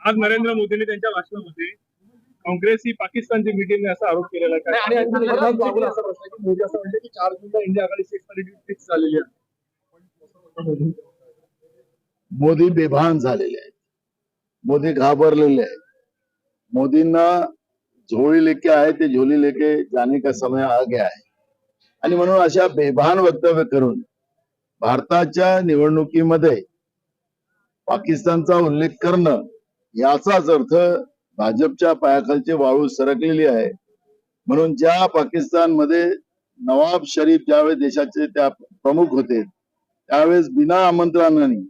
आज नरेंद्र मोदींनी त्यांच्या भाषणामध्ये काँग्रेस ही पाकिस्तानची मीटिंग असा आरोप केलेला आहे. आणि असा प्रश्न की मोदी असं म्हणते की 4 जूनला इंडिया आघाडी फिक्स झालेली आहे. मोदी बेभान झालेले आहेत, मोदी घाबरलेले आहेत. मोदींना झोळी लेके आहे ते झोली लेके जाने का समय आ गया है. आणि म्हणून अशा बेभान वक्तव्य करून भारताच्या निवडणुकीमध्ये पाकिस्तानचा उल्लेख करणं याचाच अर्थ भाजपच्या पायाखालची वाळू सरकलेली आहे. म्हणून ज्या पाकिस्तानमध्ये नवाब शरीफ ज्यावेळेस देशाचे त्या प्रमुख होते त्यावेळेस बिना आमंत्रणाने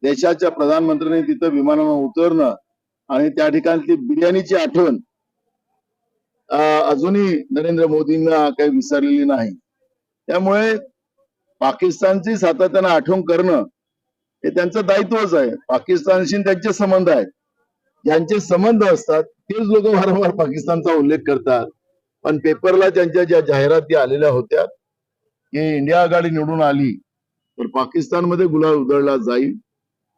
देशाच्या प्रधानमंत्र्यांनी तिथं विमानानं उतरणं आणि त्या ठिकाणची बिर्याणीची आठवण अजूनही नरेंद्र मोदींना काही विसरलेली नाही. त्यामुळे पाकिस्तानची सातत्यानं आठवण करणं हे त्यांचं दायित्वच आहे. पाकिस्तानशी त्यांचे संबंध आहेत, ज्यांचे संबंध असतात तेच लोक वारंवार पाकिस्तानचा उल्लेख करतात. पण पेपरला त्यांच्या ज्या जाहिराती आलेल्या होत्या की इंडिया आघाडी निवडून आली तर पाकिस्तानमध्ये गुलाल उधळला जाईल,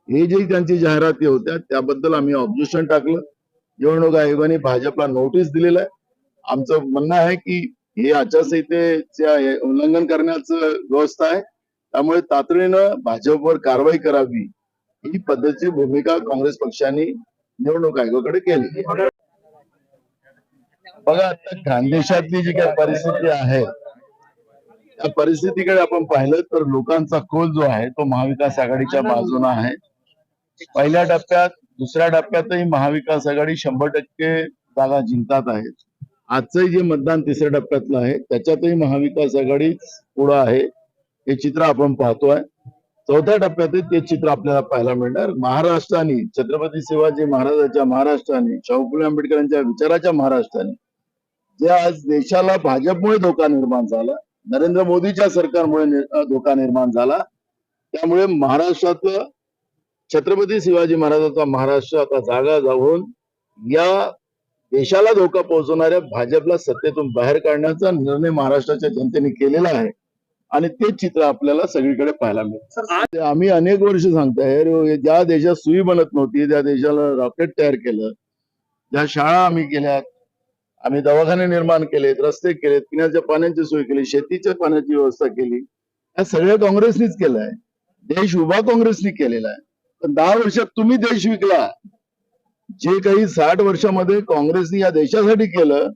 हे जे त्यांची जाहिराती होत्या त्याबद्दल आम्ही ऑब्जेक्शन टाकलं. निवडणूक आयोगाने भाजपला नोटीस दिलेलं आहे. आमचं म्हणणं आहे की हे आचारसंहितेचे उल्लंघन करण्याचं व्यवस्था आहे, त्यामुळे तातडीनं भाजपवर कारवाई करावी ही पद्धतीची भूमिका काँग्रेस पक्षाने निवडणूक आयोगाकडे केली. बघा, आता खानदेशातली जी काही परिस्थिती आहे त्या परिस्थितीकडे आपण पाहिलं तर लोकांचा कौल जो आहे तो महाविकास आघाडीच्या बाजूने आहे. पहिल्या टप्प्यात दुसऱ्या टप्प्यातही महाविकास आघाडी 100% जागा जिंकतात आहेत. आजचंही जे मतदान तिसऱ्या टप्प्यातलं आहे त्याच्यातही महाविकास आघाडी पुढे आहे, हे चित्र आपण पाहतोय. चौथ्या टप्प्यातही ते चित्र आपल्याला पाहायला मिळणार. महाराष्ट्राने छत्रपती शिवाजी महाराजांच्या महाराष्ट्राने शाहू फुले आंबेडकरांच्या विचाराच्या महाराष्ट्राने जे आज देशाला भाजपमुळे धोका निर्माण झाला, नरेंद्र मोदीच्या सरकारमुळे धोका निर्माण झाला, त्यामुळे महाराष्ट्रातलं छत्रपती शिवाजी महाराजांचा महाराष्ट्र आता जागा जाऊन या देशाला धोका पोहोचवणाऱ्या भाजपला सत्तेतून बाहेर काढण्याचा निर्णय महाराष्ट्राच्या जनतेने केलेला आहे आणि ते चित्र आपल्याला सगळीकडे पाहायला मिळतं. आम्ही अनेक वर्ष सांगतोय, ज्या देशात सुई बनत नव्हती त्या देशाला रॉकेट तयार केलं, ज्या शाळा आम्ही केल्यात, आम्ही दवाखाने निर्माण केलेत, रस्ते केलेत, पिण्याच्या पाण्याची सोय केली, शेतीच्या पाण्याची व्यवस्था केली, या सगळ्या काँग्रेसनीच केलं आहे. देश उभा काँग्रेसनी केलेला आहे. पण 10 वर्षात तुम्ही देश विकला. जे काही 60 वर्षामध्ये काँग्रेसने या देशासाठी केलं,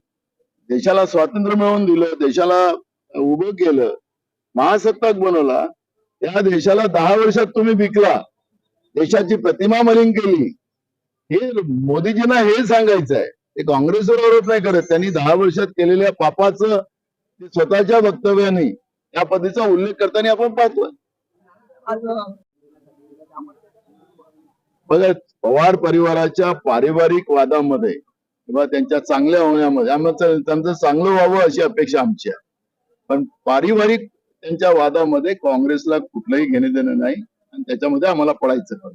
देशाला स्वातंत्र्य मिळवून दिलं, देशाला उभं केलं, महासत्ताक बनवला, त्या देशाला 10 वर्षात तुम्ही विकला, देशाची प्रतिमा मलिन केली. हे मोदीजींना हे सांगायचं आहे. ते काँग्रेसवर आरोप नाही करत, त्यांनी 10 वर्षात केलेल्या पापाचं स्वतःच्या वक्तव्याने या पद्धतीचा उल्लेख करताना आपण पाहतोय. बघा, पवार परिवाराच्या पारिवारिक वादामध्ये किंवा त्यांच्या चांगल्या होण्यामध्ये त्यांचं चांगलं व्हावं अशी अपेक्षा आमची आहे. पण पारिवारिक त्यांच्या वादामध्ये काँग्रेसला कुठलंही घेणं देणं नाही आणि त्याच्यामध्ये आम्हाला पडायचं.